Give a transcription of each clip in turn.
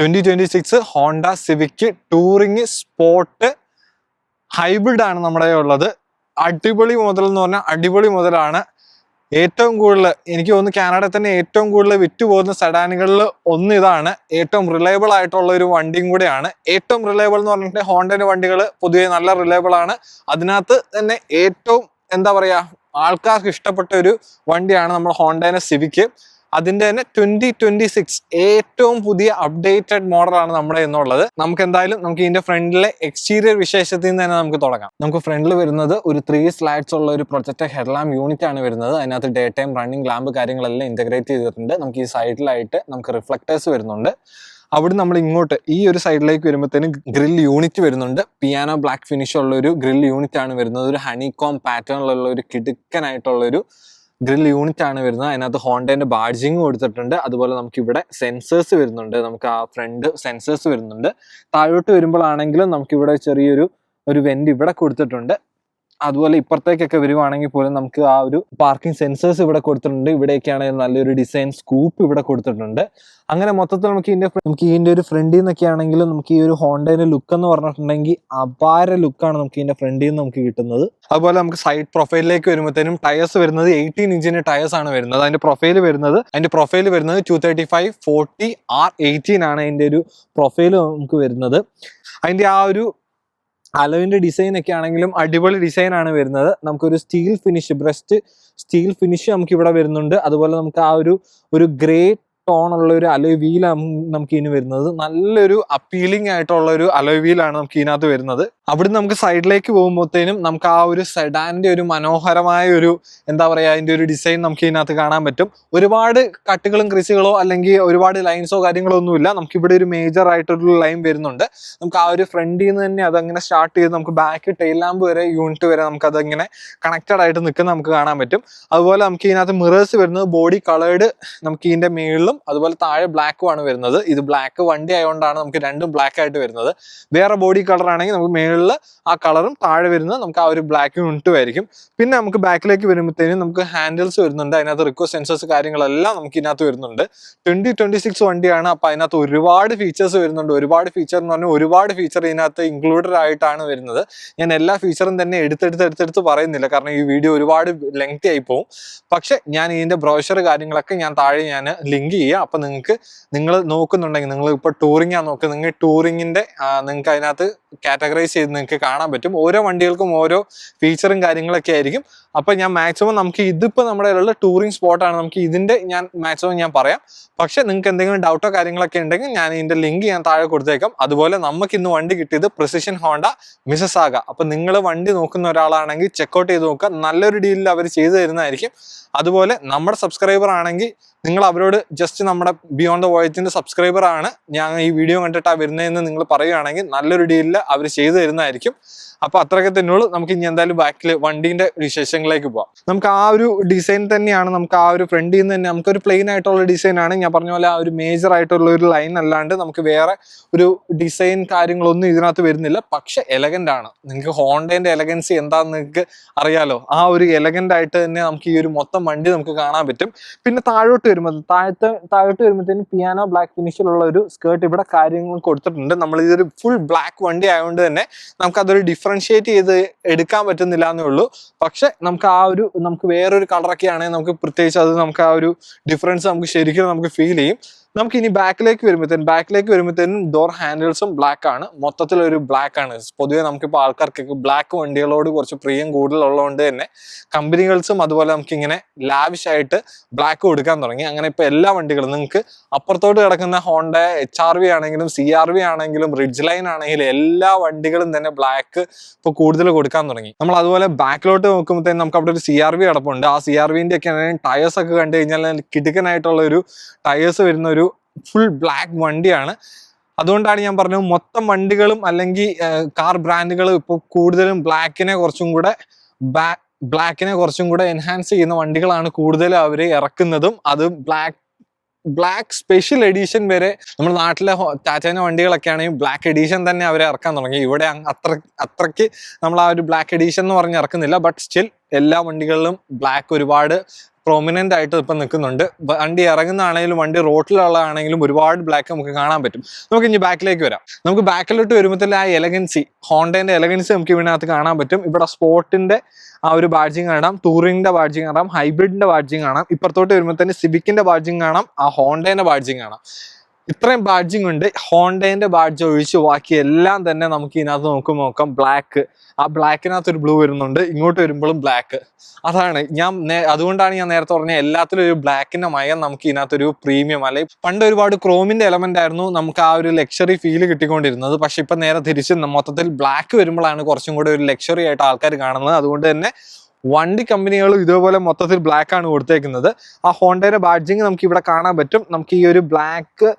2026 Honda civic touring sport hybrid ആണ് നമ്മുടെ ഉള്ളത്. അടിപൊളി മുതൽ എന്ന് പറഞ്ഞാൽ അടിപൊളി മുതലാണ്. ഏറ്റവും കൂടുതൽ എനിക്ക് തോന്നുന്നു കാനഡയിൽ തന്നെ ഏറ്റവും കൂടുതൽ വിറ്റുപോകുന്ന സെഡാനുകളിൽ ഒന്ന് ഇതാണ്. ഏറ്റവും റിലയബിൾ ആയിട്ടുള്ള ഒരു വണ്ടിയും കൂടെയാണ്. ഏറ്റവും റിലയബിൾ എന്ന് പറഞ്ഞിട്ടുണ്ടെങ്കിൽ ഹോണ്ടയുടെ വണ്ടികൾ പൊതുവെ നല്ല റിലയബിൾ ആണ്. അതിനകത്ത് തന്നെ ഏറ്റവും എന്താ പറയാ ആൾക്കാർക്ക് ഇഷ്ടപ്പെട്ട ഒരു വണ്ടിയാണ് നമ്മൾ ഹോണ്ടയുടെ സിവിക്. അതിന്റെ തന്നെ 2026 ഏറ്റവും പുതിയ അപ്ഡേറ്റഡ് മോഡലാണ് നമ്മുടെ എന്നുള്ളത്. നമുക്ക് എന്തായാലും നമുക്ക് ഇതിന്റെ ഫ്രണ്ടിലെ എക്സ്റ്റീരിയർ വിശേഷത്തിൽ നിന്ന് തന്നെ നമുക്ക് തുടങ്ങാം. നമുക്ക് ഫ്രണ്ടിൽ വരുന്നത് ഒരു 3 സ്ലൈഡ്സ് ഉള്ള ഒരു പ്രൊജക്ടർ ഹെഡ്ലാമ്പ് യൂണിറ്റ് ആണ് വരുന്നത്. അതിനകത്ത് ഡേ ടൈം റണ്ണിംഗ് ലാമ്പ് കാര്യങ്ങളെല്ലാം ഇന്റഗ്രേറ്റ് ചെയ്തിട്ടുണ്ട്. നമുക്ക് ഈ സൈഡിലായിട്ട് നമുക്ക് റിഫ്ലക്ടേഴ്സ് വരുന്നുണ്ട്. അവിടെ നമ്മൾ ഇങ്ങോട്ട് ഈ ഒരു സൈഡിലേക്ക് വരുമ്പോഴത്തേനും ഗ്രിൽ യൂണിറ്റ് വരുന്നുണ്ട്. പിയാനോ ബ്ലാക്ക് ഫിനിഷ് ഉള്ള ഒരു ഗ്രിൽ യൂണിറ്റ് ആണ് വരുന്നത്. ഒരു ഹണികോം പാറ്റേണിലുള്ള ഒരു കിടുക്കനായിട്ടുള്ളൊരു ഗ്രിൽ യൂണിറ്റ് ആണ് വരുന്നത്. അതിനകത്ത് ഹോണ്ടേന്റെ ബാഡ്ജിങ് കൊടുത്തിട്ടുണ്ട്. അതുപോലെ നമുക്ക് ഇവിടെ സെൻസേഴ്സ് വരുന്നുണ്ട്. നമുക്ക് ആ ഫ്രണ്ട് സെൻസേഴ്സ് വരുന്നുണ്ട്. താഴോട്ട് വരുമ്പോഴാണെങ്കിലും നമുക്ക് ഇവിടെ ചെറിയൊരു വെന്റ് ഇവിടെ കൊടുത്തിട്ടുണ്ട്. അതുപോലെ ഇപ്പുറത്തേക്കൊക്കെ വരുവാണെങ്കിൽ പോലും നമുക്ക് ആ ഒരു പാർക്കിംഗ് സെൻസേഴ്സ് ഇവിടെ കൊടുത്തിട്ടുണ്ട്. ഇവിടെയൊക്കെയാണെങ്കിൽ നല്ലൊരു ഡിസൈൻ സ്കൂപ്പ് ഇവിടെ കൊടുത്തിട്ടുണ്ട്. അങ്ങനെ മൊത്തത്തിൽ നമുക്ക് ഇതിന്റെ ഒരു ഫ്രണ്ടിൽ നിന്നൊക്കെ ആണെങ്കിലും നമുക്ക് ഈ ഒരു ഹോണ്ടയുടെ ലുക്ക് എന്ന് പറഞ്ഞിട്ടുണ്ടെങ്കിൽ അപാര ലുക്കാണ് നമുക്ക് ഇതിന്റെ ഫ്രണ്ടിൽ നിന്ന് നമുക്ക് കിട്ടുന്നത്. അതുപോലെ നമുക്ക് സൈഡ് പ്രൊഫൈലിലേക്ക് വരുമ്പോഴത്തേനും ടയേഴ്സ് വരുന്നത് 18 ഇഞ്ചിന്റെ ടയേഴ്സ് ആണ് വരുന്നത്. അതിന്റെ പ്രൊഫൈൽ വരുന്നത് 235/40 R18 ആണ് അതിന്റെ ഒരു പ്രൊഫൈൽ നമുക്ക് വരുന്നത്. അതിന്റെ ആ ഒരു അലോയിന്റെ ഡിസൈൻ ഒക്കെ ആണെങ്കിലും അടിപൊളി ഡിസൈൻ ആണ് വരുന്നത്. നമുക്കൊരു സ്റ്റീൽ ഫിനിഷ് സ്റ്റീൽ ഫിനിഷ് നമുക്ക് ഇവിടെ വരുന്നുണ്ട്. അതുപോലെ നമുക്ക് ആ ഒരു ഗ്രേ ടോൺ ഉള്ള ഒരു അലോയ് വീലാണ് നമുക്ക് ഇതിന് വരുന്നത്. നല്ലൊരു അപ്പീലിംഗ് ആയിട്ടുള്ള ഒരു അലോയ് വീലാണ് നമുക്ക് ഇതിനകത്ത് വരുന്നത്. അവിടെ നമുക്ക് സൈഡിലേക്ക് പോകുമ്പോഴത്തേനും നമുക്ക് ആ ഒരു സെഡാന്റെ ഒരു മനോഹരമായ ഒരു എന്താ പറയാ അതിന്റെ ഒരു ഡിസൈൻ നമുക്ക് ഇതിനകത്ത് കാണാൻ പറ്റും. ഒരുപാട് കട്ടുകളും ക്രിസുകളോ അല്ലെങ്കിൽ ഒരുപാട് ലൈൻസോ കാര്യങ്ങളോ ഒന്നുമില്ല. നമുക്ക് ഇവിടെ ഒരു മേജർ ആയിട്ടൊരു ലൈൻ വരുന്നുണ്ട്. നമുക്ക് ആ ഒരു ഫ്രണ്ടിൽ നിന്ന് തന്നെ അതങ്ങനെ സ്റ്റാർട്ട് ചെയ്ത് നമുക്ക് ബാക്ക് ടെയിൽ ലാമ്പ് വരെ യൂണിറ്റ് വരെ നമുക്ക് അതങ്ങനെ കണക്റ്റഡ് ആയിട്ട് നിൽക്കുന്ന നമുക്ക് കാണാൻ പറ്റും. അതുപോലെ നമുക്ക് ഇതിനകത്ത് മിറേഴ്സ് വരുന്നത് ബോഡി കളേർഡ് നമുക്ക് ഇതിന്റെ മേളിലും അതുപോലെ താഴെ ബ്ലാക്കും ആണ് വരുന്നത്. ഇത് ബ്ലാക്ക് വണ്ടി ആയതുകൊണ്ടാണ് നമുക്ക് രണ്ടും ബ്ലാക്ക് ആയിട്ട് വരുന്നത്. വേറെ ബോഡി കളർ ആണെങ്കിൽ നമുക്ക് മേളിൽ ആ കളറും താഴെ വരുന്നത് നമുക്ക് ആ ഒരു ബ്ലാക്ക് യൂണിറ്റും ആയിരിക്കും. പിന്നെ നമുക്ക് ബാക്കിലേക്ക് വരുമ്പോഴത്തേനും നമുക്ക് ഹാൻഡിൽസ് വരുന്നുണ്ട്. അതിനകത്ത് റിക്വസ്റ്റ് സെൻസേഴ്സ് കാര്യങ്ങളെല്ലാം നമുക്ക് ഇതിനകത്ത് വരുന്നുണ്ട്. 2026 വണ്ടിയാണ്. അപ്പൊ അതിനകത്ത് ഒരുപാട് ഫീച്ചേഴ്സ് വരുന്നുണ്ട്. ഒരുപാട് ഫീച്ചർ എന്ന് പറഞ്ഞാൽ ഒരുപാട് ഫീച്ചർ ഇതിനകത്ത് ഇൻക്ലൂഡഡ് ആയിട്ടാണ് വരുന്നത്. ഞാൻ എല്ലാ ഫീച്ചറും തന്നെ എടുത്തെടുത്ത് പറയുന്നില്ല, കാരണം ഈ വീഡിയോ ഒരുപാട് ലെങ്തി ആയി പോകും. പക്ഷെ ഞാൻ ഇതിന്റെ ബ്രോഷർ കാര്യങ്ങളൊക്കെ ഞാൻ താഴെ ലിങ്ക് ചെയ്യാം. അപ്പൊ നിങ്ങൾ നോക്കുന്നുണ്ടെങ്കിൽ, നിങ്ങൾ ഇപ്പൊ ടൂറിംഗ് ആണ് നോക്കുക, നിങ്ങൾ ടൂറിങ്ങിന്റെ നിങ്ങൾക്ക് അതിനകത്ത് കാറ്റഗറൈസ് ചെയ്ത് നിങ്ങൾക്ക് കാണാൻ പറ്റും. ഓരോ വണ്ടികൾക്കും ഓരോ ഫീച്ചറും കാര്യങ്ങളൊക്കെ ആയിരിക്കും. അപ്പൊ ഞാൻ മാക്സിമം നമുക്ക് ഇതിപ്പോ നമ്മുടെ ഉള്ള ടൂറിംഗ് സ്പോട്ടാണ്, നമുക്ക് ഇതിന്റെ മാക്സിമം ഞാൻ പറയാം. പക്ഷെ നിങ്ങൾക്ക് എന്തെങ്കിലും ഡൗട്ടോ കാര്യങ്ങളൊക്കെ ഉണ്ടെങ്കിൽ ഞാൻ ഇതിന്റെ ലിങ്ക് ഞാൻ താഴെ കൊടുത്തേക്കാം. അതുപോലെ നമുക്ക് ഇന്ന് വണ്ടി കിട്ടിയത് പ്രിസിഷൻ ഹോണ്ട മിസസാഗ. അപ്പൊ നിങ്ങൾ വണ്ടി നോക്കുന്ന ഒരാളാണെങ്കിൽ ചെക്കൗട്ട് ചെയ്ത് നോക്കുക. നല്ലൊരു ഡീലിൽ അവർ ചെയ്തു തരുന്നതായിരിക്കും. അതുപോലെ നമ്മുടെ സബ്സ്ക്രൈബർ ആണെങ്കിൽ നിങ്ങൾ അവരോട് ജസ്റ്റ് നമ്മുടെ ബിയോണ്ട് ദ വോയേജിന്റെ സബ്സ്ക്രൈബർ ആണ്, ഞാൻ ഈ വീഡിയോ കണ്ടിട്ടാണ് വരുന്നതെന്ന് നിങ്ങൾ പറയുകയാണെങ്കിൽ നല്ലൊരു ഡീലിൽ അവർ ചെയ്തു തരുന്നതായിരിക്കും. അപ്പൊ അത്രയൊക്കെ തന്നെയുള്ളൂ. നമുക്ക് ഇനി എന്തായാലും ബാക്കിൽ വണ്ടീന്റെ വിശേഷങ്ങളിലേക്ക് പോവാം. നമുക്ക് ആ ഒരു ഡിസൈൻ തന്നെയാണ്, നമുക്ക് ആ ഒരു ഫ്രണ്ടിൽ നിന്ന് തന്നെ നമുക്കൊരു പ്ലെയിൻ ആയിട്ടുള്ള ഡിസൈൻ ആണ്. ഞാൻ പറഞ്ഞ പോലെ ആ ഒരു മേജർ ആയിട്ടുള്ള ഒരു ലൈൻ അല്ലാണ്ട് നമുക്ക് വേറെ ഒരു ഡിസൈൻ കാര്യങ്ങളൊന്നും ഇതിനകത്ത് വരുന്നില്ല. പക്ഷെ എലഗന്റ് ആണ്. നിങ്ങൾക്ക് ഹോണ്ടേന്റെ എലഗൻസി എന്താന്ന് നിങ്ങൾക്ക് അറിയാലോ. ആ ഒരു എലഗന്റ് ആയിട്ട് തന്നെ നമുക്ക് ഈ ഒരു മൊത്തം വണ്ടി നമുക്ക് കാണാൻ പറ്റും. പിന്നെ താഴോട്ട് വരുമ്പോഴത്തേനും പിയാനോ ബ്ലാക്ക് ഫിനിഷിലുള്ള ഒരു സ്കേർട്ട് ഇവിടെ കാര്യങ്ങൾ കൊടുത്തിട്ടുണ്ട്. നമ്മൾ ഇതൊരു ഫുൾ ബ്ലാക്ക് വണ്ടി ആയതുകൊണ്ട് തന്നെ നമുക്ക് അതൊരു ഡിഫറൻഷിയേറ്റ് ചെയ്ത് എടുക്കാൻ പറ്റുന്നില്ല എന്നേ ഉള്ളൂ. പക്ഷെ നമുക്ക് വേറൊരു കളറൊക്കെ ആണെങ്കിൽ നമുക്ക് പ്രത്യേകിച്ച് അത് നമുക്ക് ആ ഒരു ഡിഫറൻസ് നമുക്ക് ശരിക്കും നമുക്ക് ഫീൽ ചെയ്യും. നമുക്ക് ഇനി ബാക്കിലേക്ക് വരുമ്പോഴത്തേനും ഡോർ ഹാൻഡിൽസും ബ്ലാക്ക് ആണ്. മൊത്തത്തിലൊരു ബ്ലാക്ക് ആണ്. പൊതുവെ നമുക്കിപ്പോൾ ആൾക്കാർക്കൊക്കെ ബ്ലാക്ക് വണ്ടികളോട് കുറച്ച് പ്രിയം കൂടുതലുള്ളതുകൊണ്ട് തന്നെ കമ്പനികൾസും അതുപോലെ നമുക്ക് ഇങ്ങനെ ലാവിഷ് ആയിട്ട് ബ്ലാക്ക് കൊടുക്കാൻ തുടങ്ങി. അങ്ങനെ ഇപ്പൊ എല്ലാ വണ്ടികളും നിങ്ങൾക്ക് അപ്പുറത്തോട്ട് കിടക്കുന്ന ഹോണ്ട HR-V ആണെങ്കിലും CR-V ആണെങ്കിലും റിഡ്ജ് ലൈൻ ആണെങ്കിലും എല്ലാ വണ്ടികളും തന്നെ ബ്ലാക്ക് ഇപ്പൊ കൂടുതൽ കൊടുക്കാൻ തുടങ്ങി. നമ്മൾ അതുപോലെ ബാക്കിലോട്ട് നോക്കുമ്പോഴത്തേനും നമുക്ക് അവിടെ ഒരു CR-V കിടപ്പുണ്ട്. ആ CR-V-ന്റെ ഒക്കെ ടയേഴ്സ് ഒക്കെ കണ്ടു കഴിഞ്ഞാൽ കിടുക്കനായിട്ടുള്ള ഒരു ടയേഴ്സ് വരുന്ന ഒരു ഫുൾ ബ്ലാക്ക് വണ്ടിയാണ്. അതുകൊണ്ടാണ് ഞാൻ പറഞ്ഞത് മൊത്തം വണ്ടികളും അല്ലെങ്കിൽ കാർ ബ്രാൻഡുകളും ഇപ്പോൾ കൂടുതലും ബ്ലാക്കിനെ കുറച്ചും കൂടെ എൻഹാൻസ് ചെയ്യുന്ന വണ്ടികളാണ് കൂടുതലും അവർ ഇറക്കുന്നതും. അത് ബ്ലാക്ക് സ്പെഷ്യൽ എഡിഷൻ വരെ നമ്മുടെ നാട്ടിലെ ടാറ്റേന്റെ വണ്ടികളൊക്കെ ആണെങ്കിൽ ബ്ലാക്ക് എഡിഷൻ തന്നെ അവരെ ഇറക്കാൻ തുടങ്ങി. ഇവിടെ അത്രയ്ക്ക് നമ്മൾ ആ ഒരു ബ്ലാക്ക് എഡിഷൻ എന്ന് പറഞ്ഞ് ഇറക്കുന്നില്ല. ബട്ട് സ്റ്റിൽ എല്ലാ വണ്ടികളിലും ബ്ലാക്ക് ഒരുപാട് പ്രൊമിനന്റ് ആയിട്ട് ഇപ്പം നിൽക്കുന്നുണ്ട്. വണ്ടി ഇറങ്ങുന്നതാണെങ്കിലും വണ്ടി റോട്ടിലുള്ളതാണെങ്കിലും ഒരുപാട് ബ്ലാക്ക് നമുക്ക് കാണാൻ പറ്റും. നമുക്ക് ഇനി ബാക്കിലേക്ക് വരാം. നമുക്ക് ബാക്കിലോട്ട് വരുമ്പോഴത്തേക്കും ആ എലഗൻസി, ഹോണ്ടേന്റെ എലഗൻസി നമുക്ക് ഇതിനകത്ത് കാണാൻ പറ്റും. ഇവിടെ സ്പോർട്ടിന്റെ ആ ഒരു ബാഡ്ജിങ് കാണാം, ടൂറിംഗിന്റെ ബാഡ്ജിങ് കാണാം, ഹൈബ്രിഡിന്റെ ബാഡ്ജിങ് കാണാം. ഇപ്പുറത്തോട്ട് വരുമ്പോഴത്തേന് സിവിക്കിന്റെ ബാഡ്ജിങ് കാണാം, ആ ഹോണ്ടേന്റെ ബാഡ്ജിങ് കാണാം. ഇത്രയും ബാഡ്ജിങ് ഉണ്ട്. ഹോണ്ടേന്റെ ബാഡ്ജ് ഒഴിച്ച് ബാക്കി എല്ലാം തന്നെ നമുക്ക് ഇതിനകത്ത് നോക്കാം. ബ്ലാക്ക്, ആ ബ്ലാക്കിനകത്ത് ഒരു ബ്ലൂ വരുന്നുണ്ട്, ഇങ്ങോട്ട് വരുമ്പോഴും ബ്ലാക്ക്. അതാണ് അതുകൊണ്ടാണ് ഞാൻ നേരത്തെ പറഞ്ഞ എല്ലാത്തിലും ഒരു ബ്ലാക്കിന്റെ മയം നമുക്ക് ഇതിനകത്തൊരു പ്രീമിയം. അല്ലെങ്കിൽ പണ്ട് ഒരുപാട് ക്രോമിന്റെ എലമെന്റ് ആയിരുന്നു നമുക്ക് ആ ഒരു ലക്ഷറി ഫീൽ കിട്ടിക്കൊണ്ടിരുന്നത്. പക്ഷെ ഇപ്പൊ നേരെ തിരിച്ച് മൊത്തത്തിൽ ബ്ലാക്ക് വരുമ്പോഴാണ് കുറച്ചും കൂടെ ഒരു ലക്ഷറി ആയിട്ട് ആൾക്കാർ കാണുന്നത്. അതുകൊണ്ട് തന്നെ വണ്ടി കമ്പനികളും ഇതേപോലെ മൊത്തത്തിൽ ബ്ലാക്ക് ആണ് കൊടുത്തേക്കുന്നത്. ആ ഹോണ്ടയുടെ ബാഡ്ജിങ് നമുക്ക് ഇവിടെ കാണാൻ പറ്റും. നമുക്ക് ഈ ഒരു ബ്ലാക്ക്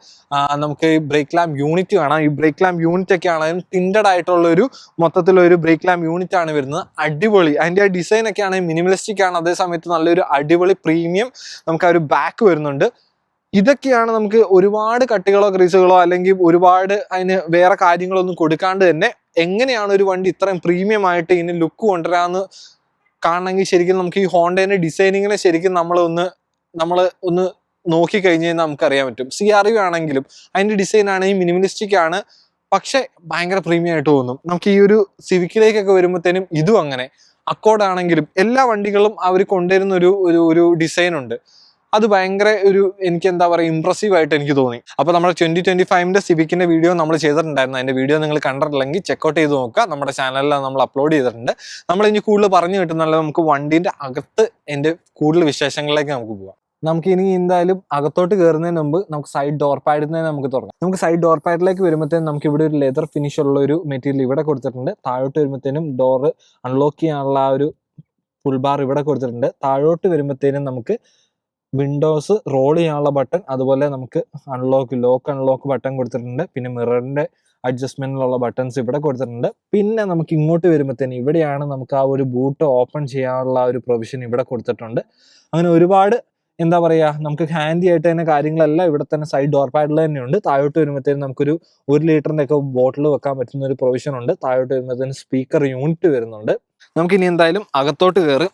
നമുക്ക് ഈ ബ്രേക്ക് ലാമ്പ് യൂണിറ്റ് കാണാം. ഈ ബ്രേക്ക് ലാമ്പ് യൂണിറ്റ് ഒക്കെ ആണെങ്കിലും ടിൻഡഡ് ആയിട്ടുള്ള ഒരു മൊത്തത്തിലൊരു ബ്രേക്ക് ലാമ്പ് യൂണിറ്റ് ആണ് വരുന്നത്. അടിപൊളി. അതിന്റെ ആ ഡിസൈൻ ഒക്കെ ആണെങ്കിൽ മിനിമലിസ്റ്റിക് ആണ്, അതേ സമയത്ത് നല്ലൊരു അടിപൊളി പ്രീമിയം നമുക്ക് ആ ഒരു ബാക്ക് വരുന്നുണ്ട്. ഇതൊക്കെയാണ് നമുക്ക് ഒരുപാട് കട്ടികളോ ക്രീസുകളോ അല്ലെങ്കിൽ ഒരുപാട് അതിന് വേറെ കാര്യങ്ങളൊന്നും കൊടുക്കാണ്ട് തന്നെ എങ്ങനെയാണ് ഒരു വണ്ടി ഇത്രയും പ്രീമിയം ആയിട്ട് ഇതിന് ലുക്ക് കൊണ്ടുവരാന്ന് കാണണമെങ്കിൽ ശരിക്കും നമുക്ക് ഈ ഹോണ്ടേന്റെ ഡിസൈനിങ്ങിനെ ശരിക്കും നമ്മൾ ഒന്ന് നോക്കിക്കഴിഞ്ഞാൽ നമുക്കറിയാൻ പറ്റും. CR-V ആണെങ്കിലും അതിന്റെ ഡിസൈൻ ആണെങ്കിൽ മിനിമലിസ്റ്റിക് ആണ്, പക്ഷെ ഭയങ്കര പ്രീമിയം ആയിട്ട് തോന്നും. നമുക്ക് ഈ ഒരു സിവിക്കിലേക്കൊക്കെ വരുമ്പോഴത്തേനും ഇതും അങ്ങനെ. അക്കോർഡ് ആണെങ്കിലും എല്ലാ വണ്ടികളും അവർ കൊണ്ടുവരുന്ന ഒരു ഡിസൈൻ ഉണ്ട്. അത് ഭയങ്കര എനിക്ക് എന്താ പറയുക, ഇംപ്രസീവ് ആയിട്ട് എനിക്ക് തോന്നി. അപ്പോൾ നമ്മുടെ 2025 സിവിക്കിന്റെ വീഡിയോ നമ്മൾ ചെയ്തിട്ടുണ്ടായിരുന്നു. അതിന്റെ വീഡിയോ നിങ്ങൾ കണ്ടിട്ടില്ലെങ്കിൽ ചെക്കൗട്ട് ചെയ്ത് നോക്കുക. നമ്മുടെ ചാനലിൽ നമ്മൾ അപ്ലോഡ് ചെയ്തിട്ടുണ്ട്. നമ്മൾ ഇനി കൂടുതൽ പറഞ്ഞു കിട്ടുന്നുള്ള നമുക്ക് വണ്ടീന്റെ അകത്ത് എൻ്റെ കൂടുതൽ വിശേഷങ്ങളിലേക്ക് നമുക്ക് പോകാം. നമുക്ക് ഇനി എന്തായാലും അകത്തോട്ട് കയറുന്നതിന് മുമ്പ് നമുക്ക് സൈഡ് ഡോർ പാഡിൽ നിന്ന് നമുക്ക് തുടങ്ങാം. നമുക്ക് സൈഡ് ഡോർ പാഡിലേക്ക് വരുമ്പോഴത്തേനും നമുക്ക് ഇവിടെ ഒരു ലെതർ ഫിനിഷ് ഉള്ള ഒരു മെറ്റീരിയൽ ഇവിടെ കൊടുത്തിട്ടുണ്ട്. താഴോട്ട് വരുമ്പോഴത്തേനും ഡോറ് അൺലോക്ക് ചെയ്യാനുള്ള ആ ഒരു ഫുൾ ബാർ ഇവിടെ കൊടുത്തിട്ടുണ്ട്. താഴോട്ട് വരുമ്പോഴത്തേനും നമുക്ക് വിൻഡോസ് റോൾ ചെയ്യാനുള്ള ബട്ടൺ, അതുപോലെ നമുക്ക് ലോക്ക് അൺലോക്ക് ബട്ടൺ കൊടുത്തിട്ടുണ്ട്. പിന്നെ മിററിന്റെ അഡ്ജസ്റ്റ്മെന്റിലുള്ള ബട്ടൺസ് ഇവിടെ കൊടുത്തിട്ടുണ്ട്. പിന്നെ നമുക്ക് ഇങ്ങോട്ട് വരുമ്പോഴത്തേന് ഇവിടെയാണ് നമുക്ക് ആ ഒരു ബൂട്ട് ഓപ്പൺ ചെയ്യാനുള്ള ഒരു പ്രൊവിഷൻ ഇവിടെ കൊടുത്തിട്ടുണ്ട്. അങ്ങനെ ഒരുപാട് എന്താ പറയുക, നമുക്ക് ഹാൻഡി ആയിട്ട് തന്നെ കാര്യങ്ങളെല്ലാം ഇവിടെ തന്നെ സൈഡ് ഡോർ പാഡിൽ തന്നെയുണ്ട്. താഴോട്ട് വരുമ്പോഴത്തേനും നമുക്കൊരു 1 ലിറ്ററിന്റെ ഒക്കെ ബോട്ടിൽ വെക്കാൻ പറ്റുന്ന ഒരു പ്രൊവിഷൻ ഉണ്ട്. താഴോട്ട് വരുമ്പോഴത്തേനും സ്പീക്കർ യൂണിറ്റ് വരുന്നുണ്ട്. നമുക്കിനി എന്തായാലും അകത്തോട്ട് കയറും.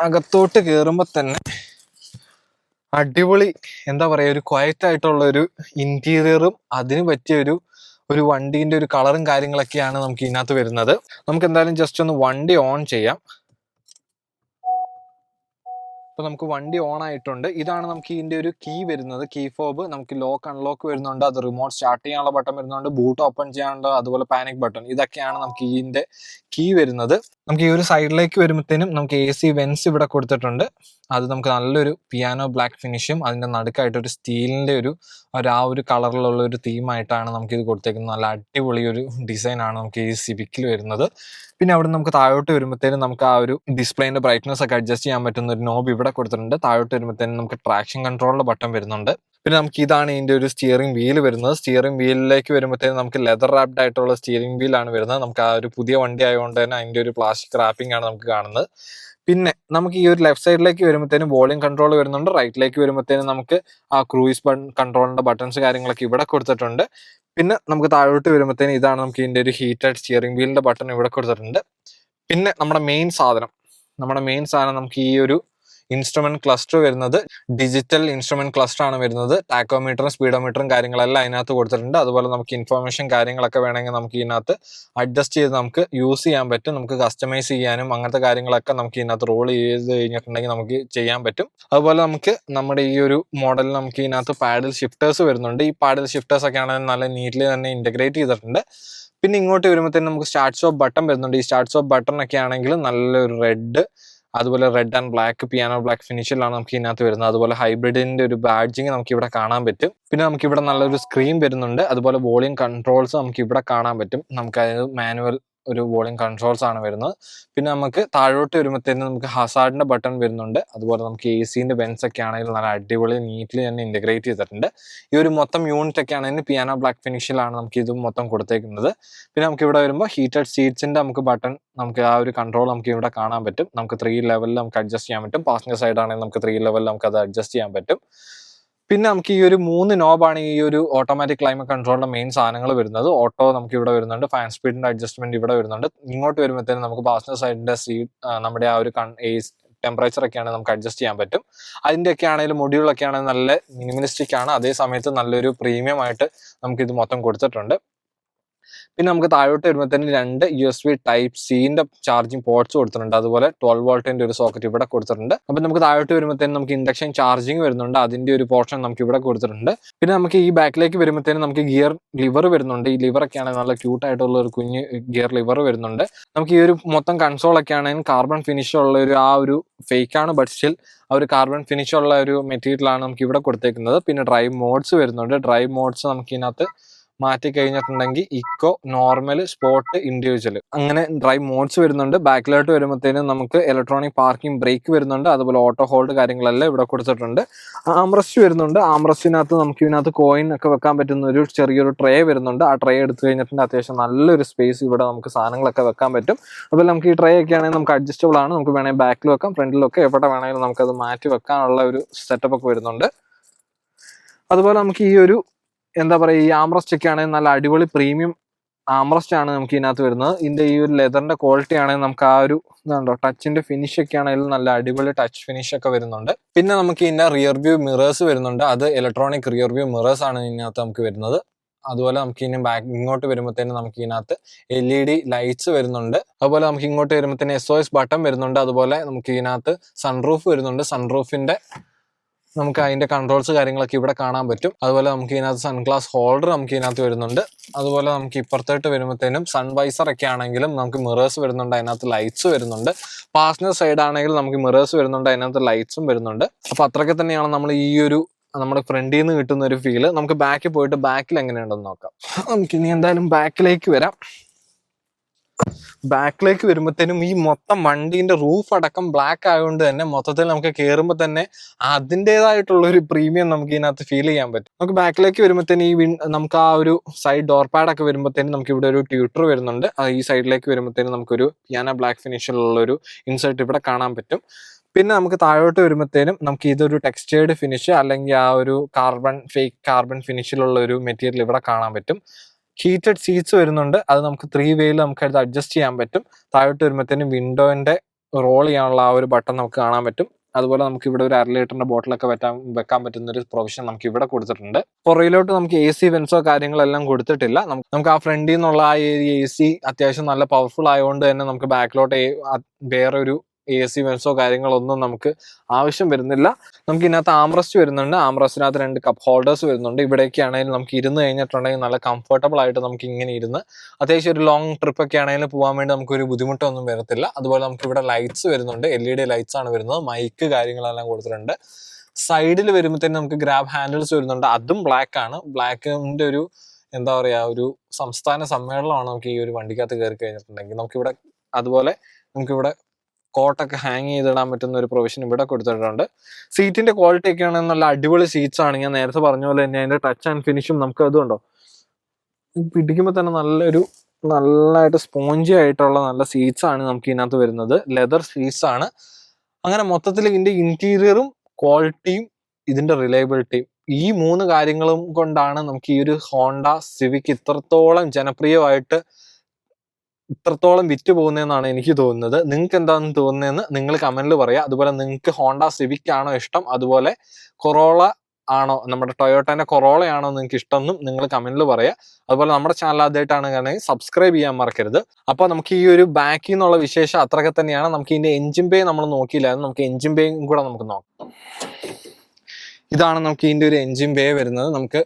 അകത്തോട്ട് കയറുമ്പോൾ തന്നെ അടിപൊളി എന്താ പറയുക, ഒരു ക്വയറ്റ് ആയിട്ടുള്ള ഒരു ഇന്റീരിയറും അതിന് പറ്റിയ ഒരു വണ്ടീന്റെ ഒരു കളറും കാര്യങ്ങളൊക്കെയാണ് നമുക്ക് ഇതിനകത്ത് വരുന്നത്. നമുക്ക് എന്തായാലും ജസ്റ്റ് ഒന്ന് വണ്ടി ഓൺ ചെയ്യാം. അപ്പൊ നമുക്ക് വണ്ടി ഓൺ ആയിട്ടുണ്ട്. ഇതാണ് നമുക്ക് ഇതിന്റെ ഒരു കീ വരുന്നത്, കീ ഫോബ്. നമുക്ക് ലോക്ക് അൺലോക്ക് വരുന്നുണ്ട്, അത് റിമോട്ട് സ്റ്റാർട്ട് ചെയ്യാനുള്ള ബട്ടൺ വരുന്നുണ്ട്, ബൂട്ട് ഓപ്പൺ ചെയ്യാനുള്ള, അതുപോലെ പാനിക് ബട്ടൺ. ഇതൊക്കെയാണ് നമുക്ക് ഇതിന്റെ കീ വരുന്നത്. നമുക്ക് ഈ ഒരു സൈഡിലേക്ക് വരുമ്പോഴത്തേനും നമുക്ക് AC വെൻസ് ഇവിടെ കൊടുത്തിട്ടുണ്ട്. അത് നമുക്ക് നല്ലൊരു പിയാനോ ബ്ലാക്ക് ഫിനിഷും അതിന്റെ നടുക്കായിട്ട് ഒരു സ്റ്റീലിന്റെ ആ ഒരു കളറിലുള്ള ഒരു തീമായിട്ടാണ് നമുക്ക് ഇത് കൊടുത്തേക്കുന്നത്. നല്ല അടിപൊളി ഒരു ഡിസൈൻ ആണ് നമുക്ക് ഈ സിവിക്കിൽ വരുന്നത്. പിന്നെ അവിടെ നമുക്ക് താഴോട്ട് വരുമ്പോഴത്തേനും നമുക്ക് ആ ഒരു ഡിസ്പ്ലേന്റെ ബ്രൈറ്റ്നസ് ഒക്കെ അഡ്ജസ്റ്റ് ചെയ്യാൻ പറ്റുന്ന ഒരു നോബ് ഇവിടെ കൊടുത്തിട്ടുണ്ട്. താഴോട്ട് വരുമ്പോഴത്തേനും നമുക്ക് ട്രാക്ഷൻ കൺട്രോളിന്റെ ബട്ടൺ വരുന്നുണ്ട്. പിന്നെ നമുക്ക് ഇതാണ് ഇതിന്റെ ഒരു സ്റ്റിയറിംഗ് വീൽ വരുന്നത്. സ്റ്റിയറിംഗ് വീലിലേക്ക് വരുമ്പോഴത്തേനും നമുക്ക് ലെതർ റാപ്ഡ് ആയിട്ടുള്ള സ്റ്റിയറിംഗ് വീലാണ് വരുന്നത്. നമുക്ക് ആ ഒരു പുതിയ വണ്ടി ആയതുകൊണ്ട് തന്നെ അതിന്റെ ഒരു പ്ലാസ്റ്റിക് റാപ്പിംഗ് ആണ് നമുക്ക് കാണുന്നത്. പിന്നെ നമുക്ക് ഈ ഒരു ലെഫ്റ്റ് സൈഡിലേക്ക് വരുമ്പോഴത്തേനും വോളിയം കൺട്രോൾ വരുന്നുണ്ട്. റൈറ്റിലേക്ക് വരുമ്പോഴത്തേനും നമുക്ക് ആ ക്രൂയിസ് കൺട്രോളിന്റെ ബട്ടൺസ് കാര്യങ്ങളൊക്കെ ഇവിടെ കൊടുത്തിട്ടുണ്ട്. പിന്നെ നമുക്ക് താഴോട്ട് വരുമ്പോഴത്തേനും ഇതാണ് നമുക്ക് ഇതിന്റെ ഒരു ഹീറ്റഡ് സ്റ്റിയറിംഗ് വീലിന്റെ ബട്ടൺ ഇവിടെ കൊടുത്തിട്ടുണ്ട്. പിന്നെ നമ്മുടെ മെയിൻ സാധനം നമുക്ക് ഈ ഒരു ഇൻസ്ട്രുമെന്റ് ക്ലസ്റ്റർ വരുന്നത് ഡിജിറ്റൽ ഇൻസ്ട്രുമെന്റ് ക്ലസ്റ്റർ ആണ് വരുന്നത്. ടാക്കോമീറ്ററും സ്പീഡോമീറ്ററും കാര്യങ്ങളെല്ലാം അതിനകത്ത് കൊടുത്തിട്ടുണ്ട്. അതുപോലെ നമുക്ക് ഇൻഫർമേഷൻ കാര്യങ്ങളൊക്കെ വേണമെങ്കിൽ നമുക്ക് ഇതിനകത്ത് അഡ്ജസ്റ്റ് ചെയ്ത് നമുക്ക് യൂസ് ചെയ്യാൻ പറ്റും. നമുക്ക് കസ്റ്റമൈസ് ചെയ്യാനും അങ്ങനത്തെ കാര്യങ്ങളൊക്കെ നമുക്ക് ഇതിനകത്ത് റോൾ ചെയ്ത് കഴിഞ്ഞിട്ടുണ്ടെങ്കിൽ നമുക്ക് ചെയ്യാൻ പറ്റും. അതുപോലെ നമുക്ക് നമ്മുടെ ഈ ഒരു മോഡലിൽ നമുക്ക് ഇതിനകത്ത് പാഡിൽ ഷിഫ്റ്റേഴ്സ് വരുന്നുണ്ട്. ഈ പാഡിൽ ഷിഫ്റ്റേഴ്സ് ഒക്കെ ആണെങ്കിൽ നല്ല നീറ്റ്ലി തന്നെ ഇന്റഗ്രേറ്റ് ചെയ്തിട്ടുണ്ട്. പിന്നെ ഇങ്ങോട്ട് വരുമ്പോഴത്തേനും നമുക്ക് സ്റ്റാർട്ട് സ്റ്റോപ്പ് ബട്ടൺ വരുന്നുണ്ട്. ഈ സ്റ്റാർട്ട് സ്റ്റോപ്പ് ബട്ടൺ ഒക്കെ ആണെങ്കിൽ നല്ലൊരു റെഡ്, അതുപോലെ red and black piano black ഫിനിഷിലാണ് നമുക്ക് ഇതിനകത്ത് വരുന്നത്. അതുപോലെ ഹൈബ്രിഡിന്റെ ഒരു ബാഡ്ജിങ് നമുക്ക് ഇവിടെ കാണാൻ പറ്റും. പിന്നെ നമുക്ക് ഇവിടെ നല്ലൊരു സ്ക്രീൻ വരുന്നുണ്ട്. അതുപോലെ വോളിയം കൺട്രോൾസ് നമുക്ക് ഇവിടെ കാണാൻ പറ്റും. നമുക്ക് അതായത് മാനുവൽ ഒരു വോളിയം കൺട്രോൾസ് ആണ് വരുന്നത്. പിന്നെ നമുക്ക് താഴോട്ട് വരുമ്പോഴത്തേനും നമുക്ക് ഹസാർഡിന്റെ ബട്ടൺ വരുന്നുണ്ട്. അതുപോലെ നമുക്ക് AC-ന്റെ വെൻസ് ഒക്കെ ആണെങ്കിൽ നല്ല അടിപൊളി നീറ്റ്ലി തന്നെ ഇന്റഗ്രേറ്റ് ചെയ്തിട്ടുണ്ട്. ഈ ഒരു മൊത്തം യൂണിറ്റ് ഒക്കെ ആണെങ്കിൽ പിയാനോ ബ്ലാക്ക് ഫിനിഷിലാണ് നമുക്ക് ഇത് മൊത്തം കൊടുത്തേക്കുന്നത്. പിന്നെ നമുക്ക് ഇവിടെ വരുമ്പോൾ ഹീറ്റഡ് സീറ്റ്സിന്റെ നമുക്ക് ബട്ടൺ, നമുക്ക് ആ ഒരു കൺട്രോൾ നമുക്ക് ഇവിടെ കാണാൻ പറ്റും. നമുക്ക് 3 ലെവലിൽ നമുക്ക് അഡ്ജസ്റ്റ് ചെയ്യാൻ പറ്റും. പാസഞ്ചർ സൈഡ് ആണെങ്കിൽ നമുക്ക് 3 ലെവലിൽ നമുക്ക് അത് അഡ്ജസ്റ്റ് ചെയ്യാൻ പറ്റും. പിന്നെ നമുക്ക് ഈ ഒരു 3 നോബാണ് ഈ ഒരു ഓട്ടോമാറ്റിക് ക്ലൈമറ്റ് കൺട്രോളിന്റെ മെയിൻ സാധനങ്ങൾ വരുന്നത്. ഓട്ടോ നമുക്ക് ഇവിടെ വരുന്നുണ്ട്, ഫാൻ സ്പീഡിന്റെ അഡ്ജസ്റ്റ്മെന്റ് ഇവിടെ വരുന്നുണ്ട്. ഇങ്ങോട്ട് വരുമ്പോഴത്തേനും നമുക്ക് പാസഞ്ചർ സൈഡിന്റെ സീറ്റ് നമ്മുടെ ആ ഒരു ടെമ്പറേച്ചർ ഒക്കെ ആണെങ്കിൽ നമുക്ക് അഡ്ജസ്റ്റ് ചെയ്യാൻ പറ്റും. അതിൻ്റെയൊക്കെ ആണെങ്കിലും മൊഡ്യൂളൊക്കെ ആണെങ്കിൽ നല്ല മിനിമലിസ്റ്റിക് ആണ്, അതേ സമയത്ത് നല്ലൊരു പ്രീമിയം ആയിട്ട് നമുക്കിത് മൊത്തം കൊടുത്തിട്ടുണ്ട്. പിന്നെ നമുക്ക് താഴോട്ട് വരുമ്പോഴത്തേന് 2 USB Type Cന്റെ ചാർജിങ് പോർട്സ് കൊടുത്തിട്ടുണ്ട്, അതുപോലെ 12 വോൾട്ടിന്റെ ഒരു സോക്കറ്റ് ഇവിടെ കൊടുത്തിട്ടുണ്ട്. അപ്പൊ നമുക്ക് താഴോട്ട് വരുമ്പോഴത്തേനും നമുക്ക് ഇൻഡക്ഷൻ ചാർജിങ് വരുന്നുണ്ട്, അതിന്റെ ഒരു പോർഷൻ നമുക്ക് ഇവിടെ കൊടുത്തിട്ടുണ്ട്. പിന്നെ നമുക്ക് ഈ ബാക്കിലേക്ക് വരുമ്പോഴത്തേനും നമുക്ക് ഗിയർ ലിവർ വരുന്നുണ്ട്. ഈ ലിവർ ഒക്കെ ആണെങ്കിൽ നല്ല ക്യൂട്ട് ആയിട്ടുള്ള ഒരു കുഞ്ഞ് ഗിയർ ലിവർ വരുന്നുണ്ട്. നമുക്ക് ഈ ഒരു മൊത്തം കൺസോൾ ഒക്കെ ആണെങ്കിൽ കാർബൺ ഫിനിഷ് ഉള്ള ഒരു ഫേക്ക് ആണ്, ബട്ട് സ്റ്റിൽ ആ ഒരു കാർബൺ ഫിനിഷ് ഉള്ള ഒരു മെറ്റീരിയലാണ് നമുക്ക് ഇവിടെ കൊടുത്തേക്കുന്നത്. പിന്നെ ഡ്രൈവ് മോഡ്സ് വരുന്നുണ്ട്. ഡ്രൈവ് മോഡ്സ് നമുക്ക് ഇതിനകത്ത് മാറ്റി കഴിഞ്ഞിട്ടുണ്ടെങ്കിൽ ഇക്കോ, നോർമൽ, സ്പോർട്ട്, ഇൻഡിവിജ്വൽ അങ്ങനെ ഡ്രൈവ് മോഡ്സ് വരുന്നുണ്ട്. ബാക്കിലോട്ട് വരുമ്പോഴത്തേനും നമുക്ക് ഇലക്ട്രോണിക് പാർക്കിംഗ് ബ്രേക്ക് വരുന്നുണ്ട്, അതുപോലെ ഓട്ടോ ഹോൾഡ് കാര്യങ്ങളെല്ലാം ഇവിടെ കൊടുത്തിട്ടുണ്ട്. ആംറസ്റ്റ് വരുന്നുണ്ട്. ആംറസ്റ്റിനകത്ത് നമുക്ക് ഇതിനകത്ത് കോയിൻ ഒക്കെ വെക്കാൻ പറ്റുന്ന ഒരു ചെറിയൊരു ട്രേ വരുന്നുണ്ട്. ആ ട്രേ എടുത്തു കഴിഞ്ഞിട്ടുണ്ടെങ്കിൽ അത്യാവശ്യം നല്ലൊരു സ്പേസ് ഇവിടെ നമുക്ക് സാധനങ്ങളൊക്കെ വെക്കാൻ പറ്റും. അതുപോലെ നമുക്ക് ഈ ട്രേ ഒക്കെ ആണെങ്കിൽ നമുക്ക് അഡ്ജസ്റ്റബിൾ ആണ്, നമുക്ക് വേണമെങ്കിൽ ബാക്കിൽ വെക്കാം, ഫ്രണ്ടിലൊക്കെ എവിടെ വേണമെങ്കിലും നമുക്കത് മാറ്റി വെക്കാനുള്ള ഒരു സെറ്റപ്പ് ഒക്കെ വരുന്നുണ്ട്. അതുപോലെ നമുക്ക് ഈ ഒരു എന്താ പറയുക, ഈ ആംറസ്റ്റ് ഒക്കെ ആണെങ്കിൽ നല്ല അടിപൊളി പ്രീമിയം ആംറസ്റ്റ് ആണ് നമുക്ക് ഇതിനകത്ത് വരുന്നത്. ഇതിന്റെ ഈ ഒരു ലെതറിന്റെ ക്വാളിറ്റി ആണെങ്കിൽ നമുക്ക് ആ ഒരു ഇതുണ്ടോ ടച്ചിന്റെ ഫിനിഷ് ഒക്കെ ആണെങ്കിലും നല്ല അടിപൊളി ടച്ച് ഫിനിഷ് ഒക്കെ വരുന്നുണ്ട്. പിന്നെ നമുക്ക് ഇതിന്റെ റിയർ വ്യൂ മിറേഴ്സ് വരുന്നുണ്ട്. അത് ഇലക്ട്രോണിക് റിയർ വ്യൂ മിറേഴ്സ് ആണ് ഇതിനകത്ത് നമുക്ക് വരുന്നത്. അതുപോലെ നമുക്ക് ഇനി ഇങ്ങോട്ട് വരുമ്പോഴത്തേനും നമുക്ക് ഇതിനകത്ത് LED ലൈറ്റ്സ് വരുന്നുണ്ട്. അതുപോലെ നമുക്ക് ഇങ്ങോട്ട് വരുമ്പോഴത്തേന് SOS ബട്ടൺ വരുന്നുണ്ട്. അതുപോലെ നമുക്ക് ഇതിനകത്ത് സൺറൂഫ് വരുന്നുണ്ട്. സൺറൂഫിന്റെ നമുക്ക് അതിന്റെ കൺട്രോൾസ് കാര്യങ്ങളൊക്കെ ഇവിടെ കാണാൻ പറ്റും. അതുപോലെ നമുക്ക് ഇതിനകത്ത് സൺഗ്ലാസ് ഹോൾഡർ നമുക്ക് ഇതിനകത്ത് വരുന്നുണ്ട്. അതുപോലെ നമുക്ക് ഇപ്പുറത്തോട്ട് വരുമ്പോഴത്തേനും സൺവൈസർ ഒക്കെ ആണെങ്കിലും നമുക്ക് മിറേഴ്സ് വരുന്നുണ്ട്, അതിനകത്ത് ലൈറ്റ്സ് വരുന്നുണ്ട്. പാസഞ്ചർ സൈഡ് ആണെങ്കിലും നമുക്ക് മിറേഴ്സ് വരുന്നുണ്ട്, അതിനകത്ത് ലൈറ്റ്സും വരുന്നുണ്ട്. അപ്പൊ അത്രയ്ക്ക് തന്നെയാണ് നമ്മൾ ഈ ഒരു നമ്മുടെ ഫ്രണ്ടിൽ നിന്ന് കിട്ടുന്ന ഒരു ഫീല്. നമുക്ക് ബാക്കിൽ പോയിട്ട് ബാക്കിൽ എങ്ങനെയുണ്ടെന്ന് നോക്കാം. നമുക്ക് ഇനി എന്തായാലും ബാക്കിലേക്ക് വരാം. ബാക്കിലേക്ക് വരുമ്പോഴത്തേനും ഈ മൊത്തം വണ്ടീന്റെ റൂഫ് അടക്കം ബ്ലാക്ക് ആയതുകൊണ്ട് തന്നെ മൊത്തത്തിൽ നമുക്ക് കയറുമ്പോൾ തന്നെ അതിൻ്റെതായിട്ടുള്ള ഒരു പ്രീമിയം നമുക്ക് ഇതിനകത്ത് ഫീൽ ചെയ്യാൻ പറ്റും. നമുക്ക് ബാക്കിലേക്ക് വരുമ്പോഴത്തേനും നമുക്ക് ആ ഒരു സൈഡ് ഡോർ പാഡ് ഒക്കെ വരുമ്പോഴത്തേനും നമുക്ക് ഇവിടെ ഒരു ട്യൂട്ടർ വരുന്നുണ്ട്. ഈ സൈഡിലേക്ക് വരുമ്പോഴത്തേനും നമുക്കൊരു പിയാനോ ബ്ലാക്ക് ഫിനിഷിലുള്ള ഒരു ഇൻസേർട്ട് ഇവിടെ കാണാൻ പറ്റും. പിന്നെ നമുക്ക് താഴോട്ട് വരുമ്പോഴത്തേനും നമുക്ക് ഇതൊരു ടെക്സ്റ്റേർഡ് ഫിനിഷ് അല്ലെങ്കിൽ ആ ഒരു ഫേക്ക് കാർബൺ ഫിനിഷിലുള്ള ഒരു മെറ്റീരിയൽ ഇവിടെ കാണാൻ പറ്റും. ഹീറ്റഡ് സീറ്റ്സ് വരുന്നുണ്ട്. അത് നമുക്ക് 3 വേയിൽ നമുക്ക് അത് അഡ്ജസ്റ്റ് ചെയ്യാൻ പറ്റും. താഴോട്ട് വരുമ്പോഴത്തേനും വിൻഡോന്റെ റോൾ ചെയ്യാനുള്ള ആ ഒരു ബട്ടൺ നമുക്ക് കാണാൻ പറ്റും. അതുപോലെ നമുക്ക് ഇവിടെ ഒരു 1/2 ലിറ്ററിന്റെ ബോട്ടിലൊക്കെ വെക്കാൻ പറ്റുന്ന ഒരു പ്രൊവിഷൻ നമുക്ക് ഇവിടെ കൊടുത്തിട്ടുണ്ട്. പുറയിലോട്ട് നമുക്ക് AC വെൻസോ കാര്യങ്ങളെല്ലാം കൊടുത്തിട്ടില്ല. നമുക്ക് ആ ഫ്രണ്ടിൽ നിന്നുള്ള ആ AC അത്യാവശ്യം നല്ല പവർഫുൾ ആയതുകൊണ്ട് തന്നെ നമുക്ക് ബാക്കിലോട്ട് വേറെ ഒരു AC വെൻസോ കാര്യങ്ങളൊന്നും നമുക്ക് ആവശ്യം വരുന്നില്ല. നമുക്ക് ഇതിനകത്ത് ആംറസ്റ്റ് വരുന്നുണ്ട്. ആംറസ്റ്റിനകത്ത് 2 കപ്പ് ഹോൾഡേഴ്സ് വരുന്നുണ്ട്. ഇവിടേക്ക് ആണെങ്കിലും നമുക്ക് ഇരുന്ന് കഴിഞ്ഞിട്ടുണ്ടെങ്കിൽ നല്ല കംഫർട്ടബിൾ ആയിട്ട് നമുക്ക് ഇങ്ങനെ ഇരുന്ന് അത്യാവശ്യം ഒരു ലോങ് ട്രിപ്പ് ഒക്കെ ആണെങ്കിലും പോകാൻ വേണ്ടി നമുക്കൊരു ബുദ്ധിമുട്ടൊന്നും വരത്തില്ല. അതുപോലെ നമുക്ക് ഇവിടെ ലൈറ്റ്സ് വരുന്നുണ്ട്. LED ലൈറ്റ്സ് ആണ് വരുന്നത്. മൈക്ക് കാര്യങ്ങളെല്ലാം കൊടുത്തിട്ടുണ്ട്. സൈഡിൽ വരുമ്പോഴത്തേനും നമുക്ക് ഗ്രാബ് ഹാൻഡിൽസ് വരുന്നുണ്ട്. അതും ബ്ലാക്ക് ആണ്. ബ്ലാക്കിന്റെ ഒരു എന്താ പറയാ ഒരു സംസ്ഥാന സമ്മേളനമാണ് നമുക്ക് ഈ ഒരു വണ്ടിക്കകത്ത് കയറി കഴിഞ്ഞിട്ടുണ്ടെങ്കിൽ. നമുക്കിവിടെ അതുപോലെ നമുക്കിവിടെ കോട്ടൊക്കെ ഹാങ് ചെയ്തിടാൻ പറ്റുന്ന ഒരു പ്രൊവിഷൻ ഇവിടെ കൊടുത്തിട്ടുണ്ട്. സീറ്റിന്റെ ക്വാളിറ്റി ഒക്കെ ആണെങ്കിൽ നല്ല അടിപൊളി സീറ്റ്സ് ആണ്. ഞാൻ നേരത്തെ പറഞ്ഞ പോലെ തന്നെ അതിന്റെ ടച്ച് ആൻഡ് ഫിനിഷും നമുക്ക് അതുകൊണ്ടോ പിടിക്കുമ്പോൾ തന്നെ നല്ലതായിട്ട് സ്പോഞ്ചി ആയിട്ടുള്ള നല്ല സീറ്റ്സ് ആണ് നമുക്ക് ഇതിനകത്ത് വരുന്നത്. ലെതർ സീറ്റ്സ് ആണ്. അങ്ങനെ മൊത്തത്തിൽ ഇതിന്റെ ഇന്റീരിയറും ക്വാളിറ്റിയും ഇതിന്റെ റിലയബിലിറ്റിയും ഈ 3 കാര്യങ്ങളും കൊണ്ടാണ് നമുക്ക് ഈ ഒരു ഹോണ്ട സിവിക് ഇത്രത്തോളം ജനപ്രിയമായിട്ട് ഇത്രത്തോളം വിറ്റ് പോകുന്നതെന്നാണ് എനിക്ക് തോന്നുന്നത്. നിങ്ങൾക്ക് എന്താണെന്ന് തോന്നുന്നതെന്ന് നിങ്ങൾ കമന്റിൽ പറയാം. അതുപോലെ നിങ്ങൾക്ക് ഹോണ്ട സിവിക് ആണോ ഇഷ്ടം, അതുപോലെ കൊറോള ആണോ, നമ്മുടെ ടൊയോട്ടോന്റെ കൊറോള ആണോ നിങ്ങൾക്ക് ഇഷ്ടമെന്നും നിങ്ങൾ കമന്റിൽ പറയാം. അതുപോലെ നമ്മുടെ ചാനൽ ആദ്യമായിട്ടാണ് സബ്സ്ക്രൈബ് ചെയ്യാൻ മറക്കരുത്. അപ്പോൾ നമുക്ക് ഈ ഒരു ബാക്കിൽ നിന്നുള്ള വിശേഷം അത്രയൊക്കെ തന്നെയാണ്. നമുക്ക് ഇതിന്റെ എഞ്ചിൻ ബേ നമ്മൾ നോക്കിയില്ലായിരുന്നു. നമുക്ക് എഞ്ചിൻ ബേയും കൂടെ നമുക്ക് നോക്കാം. ഇതാണ് നമുക്ക് ഇതിന്റെ ഒരു എഞ്ചിൻ ബേ വരുന്നത്. നമുക്ക്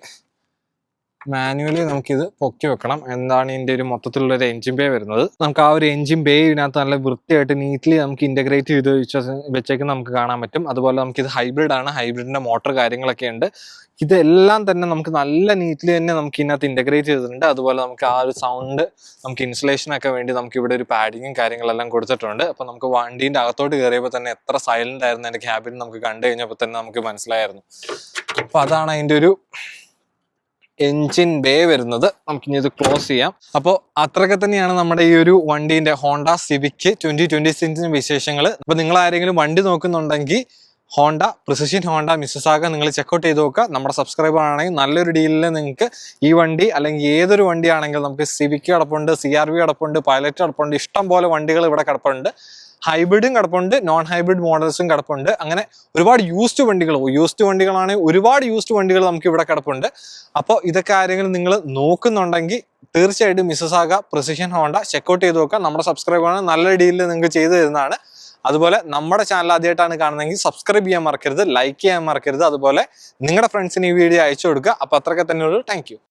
മാനുവലി നമുക്കിത് പൊക്കി വെക്കണം. എന്താണ് ഇതിന്റെ ഒരു മൊത്തത്തിലുള്ള ഒരു എഞ്ചിൻ ബേ വരുന്നത്. നമുക്ക് ആ ഒരു എഞ്ചിൻ ബേ ഇതിനകത്ത് നല്ല വൃത്തിയായിട്ട് നീറ്റ്ലി നമുക്ക് ഇന്റഗ്രേറ്റ് ചെയ്ത് വെച്ചേക്ക് നമുക്ക് കാണാൻ പറ്റും. അതുപോലെ നമുക്കിത് ഹൈബ്രിഡ് ആണ്. ഹൈബ്രിഡിന്റെ മോട്ടർ കാര്യങ്ങളൊക്കെ ഉണ്ട്. ഇതെല്ലാം തന്നെ നമുക്ക് നല്ല നീറ്റ്ലി തന്നെ നമുക്ക് ഇതിനകത്ത് ഇന്റഗ്രേറ്റ് ചെയ്തിട്ടുണ്ട്. അതുപോലെ നമുക്ക് ആ ഒരു സൗണ്ട് നമുക്ക് ഇൻസുലേഷനൊക്കെ വേണ്ടി നമുക്ക് ഇവിടെ ഒരു പാഡിങ്ങും കാര്യങ്ങളെല്ലാം കൊടുത്തിട്ടുണ്ട്. അപ്പൊ നമുക്ക് വണ്ടീന്റെ അകത്തോട്ട് കയറിയപ്പോൾ തന്നെ എത്ര സൈലന്റ് ആയിരുന്നു എന്റെ ക്യാബിൻ നമുക്ക് കണ്ടു കഴിഞ്ഞപ്പോൾ തന്നെ നമുക്ക് മനസ്സിലായിരുന്നു. അപ്പൊ അതാണ് അതിന്റെ ഒരു എഞ്ചിൻ ബേ വരുന്നത്. നമുക്കിനി ഇത് ക്ലോസ് ചെയ്യാം. അപ്പോൾ അത്രയൊക്കെ തന്നെയാണ് നമ്മുടെ ഈ ഒരു വണ്ടീന്റെ ഹോണ്ട സിവിക് 2026 വിശേഷങ്ങൾ. അപ്പൊ നിങ്ങൾ ആരെങ്കിലും വണ്ടി നോക്കുന്നുണ്ടെങ്കിൽ ഹോണ്ട പ്രിസിഷൻ ഹോണ്ട മിസിസാഗ നിങ്ങൾ ചെക്കൗട്ട് ചെയ്ത് നോക്കുക. നമ്മുടെ സബ്സ്ക്രൈബർ ആണെങ്കിൽ നല്ലൊരു ഡീലിൽ നിങ്ങൾക്ക് ഈ വണ്ടി അല്ലെങ്കിൽ ഏതൊരു വണ്ടി ആണെങ്കിലും നമുക്ക് സിവിക് കിടപ്പുണ്ട്, CRV കിടപ്പുണ്ട്, പൈലറ്റ് കിടപ്പുണ്ട്, ഇഷ്ടം പോലെ വണ്ടികൾ ഇവിടെ കിടപ്പുണ്ട്. ഹൈബ്രിഡും കിടപ്പുണ്ട്, നോൺ ഹൈബ്രിഡ് മോഡൽസും കിടപ്പുണ്ട്. അങ്ങനെ ഒരുപാട് യൂസ്ഡ് വണ്ടികളാണെങ്കിൽ ഒരുപാട് യൂസ്ഡ് വണ്ടികൾ നമുക്ക് ഇവിടെ കിടപ്പുണ്ട്. അപ്പോൾ ഇതൊക്കെ ആരെങ്കിലും നിങ്ങൾ നോക്കുന്നുണ്ടെങ്കിൽ തീർച്ചയായിട്ടും മിസസാഗ പ്രിസിഷൻ ഹോണ്ട ചെക്കൗട്ട് ചെയ്ത് നോക്കാം. നമ്മുടെ സബ്സ്ക്രൈബറാണ്, നല്ല ഡീലിൽ നിങ്ങൾക്ക് ചെയ്തു തരുന്നതാണ്. അതുപോലെ നമ്മുടെ ചാനൽ ആദ്യമായിട്ടാണ് കാണുന്നതെങ്കിൽ സബ്സ്ക്രൈബ് ചെയ്യാൻ മറക്കരുത്, ലൈക്ക് ചെയ്യാൻ മറക്കരുത്. അതുപോലെ നിങ്ങളുടെ ഫ്രണ്ട്സിന് ഈ വീഡിയോ അയച്ചു കൊടുക്കുക. അപ്പോൾ അത്രയൊക്കെ തന്നെ ഉള്ളൂ. Thank you.